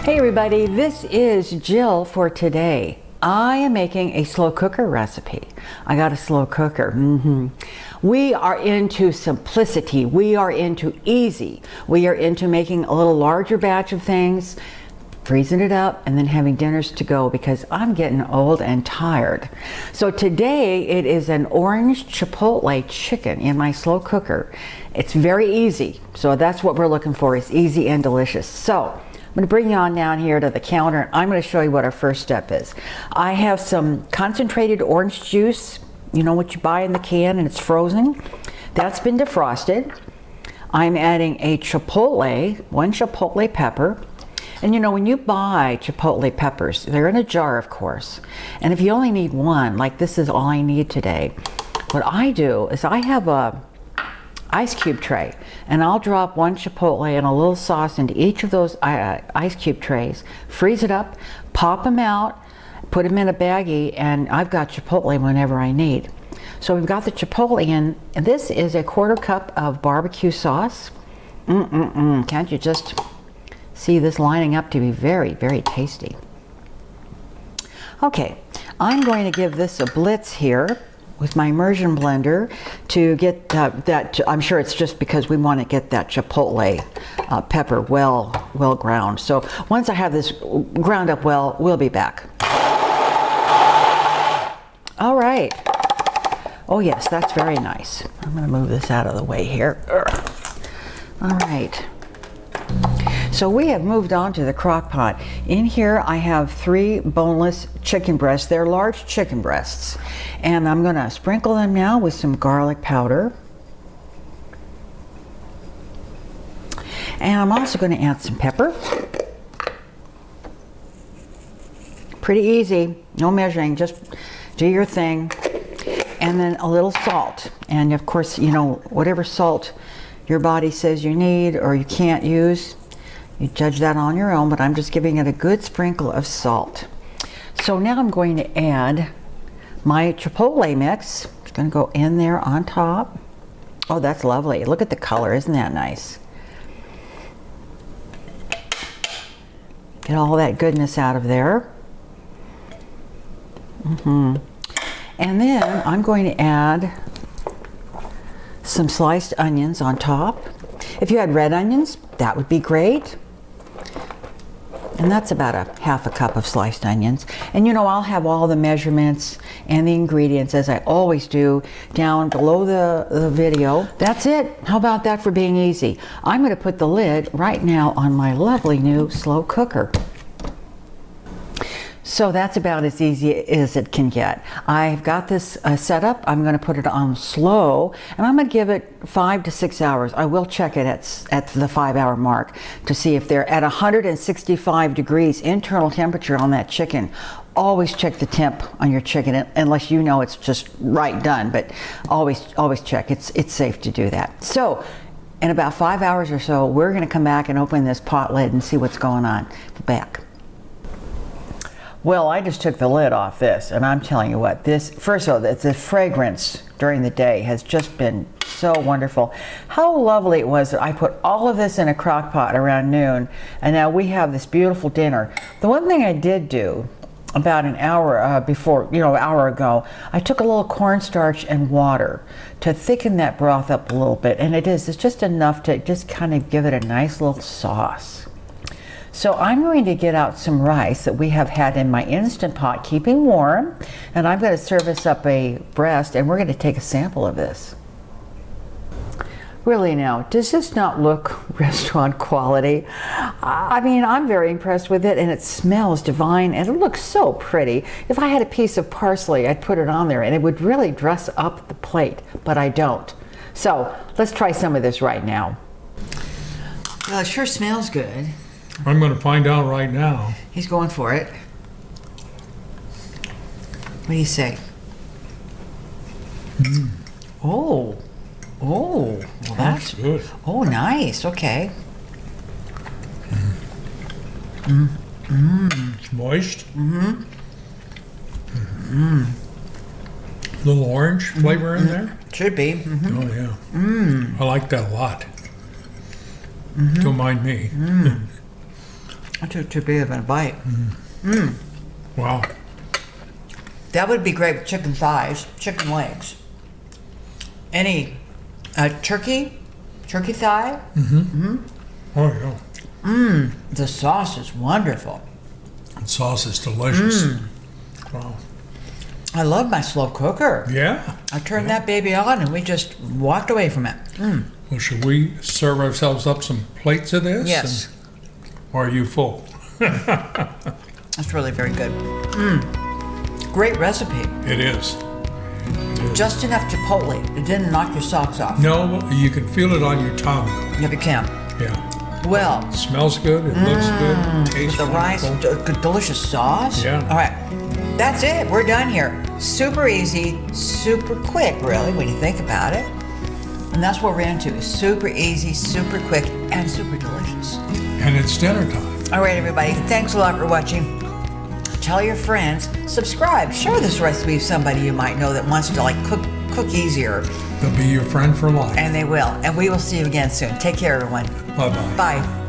Hey everybody, this is Jill for today. I am making a slow cooker recipe. I got a slow cooker. We are into simplicity. We are into easy. We are into making a little larger batch of things, freezing it up, and then having dinners to go because I'm getting old and tired. So today it is an orange Chipotle chicken in my slow cooker. It's very easy. So that's what we're looking for, is easy and delicious. So I'm going to bring you on down here to the counter and I'm going to show you what our first step is. I have some concentrated orange juice, you know what you buy in the can and it's frozen. That's been defrosted. I'm adding a Chipotle, one Chipotle pepper. And you know, when you buy Chipotle peppers, they're in a jar, of course. And if you only need one, like this is all I need today, what I do is I have a ice cube tray, and I'll drop one Chipotle and a little sauce into each of those ice cube trays, freeze it up, pop them out, put them in a baggie, and I've got Chipotle whenever I need. So we've got the Chipotle in, and this is a 1/4 cup of barbecue sauce. Can't you just see this lining up to be very, very tasty? Okay, I'm going to give this a blitz here with my immersion blender to get that. I'm sure it's just because we want to get that Chipotle pepper well ground. So once I have this ground up well, we'll be back. All right. Oh yes, that's very nice. I'm going to move this out of the way here. All right. So we have moved on to the crock pot. In here I have 3 boneless chicken breasts. They're large chicken breasts. And I'm going to sprinkle them now with some garlic powder. And I'm also going to add some pepper. Pretty easy, no measuring, just do your thing. And then a little salt. And of course, you know, whatever salt your body says you need or you can't use, you judge that on your own, but I'm just giving it a good sprinkle of salt. So now I'm going to add my Chipotle mix. It's going to go in there on top. Oh, that's lovely. Look at the color. Isn't that nice? Get all that goodness out of there. And then I'm going to add some sliced onions on top. If you had red onions, that would be great. And that's about a 1/2 cup of sliced onions. And you know, I'll have all the measurements and the ingredients, as I always do, down below the video. That's it. How about that for being easy? I'm going to put the lid right now on my lovely new slow cooker. So that's about as easy as it can get. I've got this set up. I'm going to put it on slow, and I'm going to give it 5 to 6 hours. I will check it at the 5-hour mark to see if they're at 165 degrees internal temperature on that chicken. Always check the temp on your chicken, unless you know it's just right done, but always check. It's safe to do that. So in about 5 hours or so, we're going to come back and open this pot lid and see what's going on. Back. Well, I just took the lid off this, and I'm telling you what, this, first of all, the fragrance during the day has just been so wonderful. How lovely it was that I put all of this in a crock pot around noon, and now we have this beautiful dinner. The one thing I did do about an hour before, you know, an hour ago, I took a little cornstarch and water to thicken that broth up a little bit, and it's just enough to just kind of give it a nice little sauce. So I'm going to get out some rice that we have had in my Instant Pot, keeping warm, and I'm going to service up a breast, and we're going to take a sample of this. Really now, does this not look restaurant quality? I mean, I'm very impressed with it, and it smells divine, and it looks so pretty. If I had a piece of parsley, I'd put it on there, and it would really dress up the plate, but I don't. So let's try some of this right now. Well, it sure smells good. I'm going to find out right now. He's going for it. What do you say? Oh, well, that's good. Oh, nice. Okay. It's moist. Little orange flavor in there. Should be. Oh yeah. I like that a lot. Don't mind me. I took too big of a bite. Wow. That would be great with chicken thighs, chicken legs. Any turkey thigh. Oh, yeah. The sauce is wonderful. The sauce is delicious. Wow. I love my slow cooker. Yeah. I turned that baby on and we just walked away from it. Well, should we serve ourselves up some plates of this? Yes. Or are you full? That's really very good. Great recipe. It is. Just enough Chipotle. It didn't knock your socks off. No, you can feel it on your tongue. Yeah, you can. Yeah. Well, Smells good. It looks good. It tastes with the rice, wonderful. delicious sauce. Yeah. All right. That's it. We're done here. Super easy, super quick, really, when you think about it. And that's what we're into. Super easy, super quick, and super delicious. And it's dinner time. All right, everybody. Thanks a lot for watching. Tell your friends. Subscribe. Share this recipe with somebody you might know that wants to cook easier. They'll be your friend for life. And they will. And we will see you again soon. Take care, everyone. Bye-bye. Bye.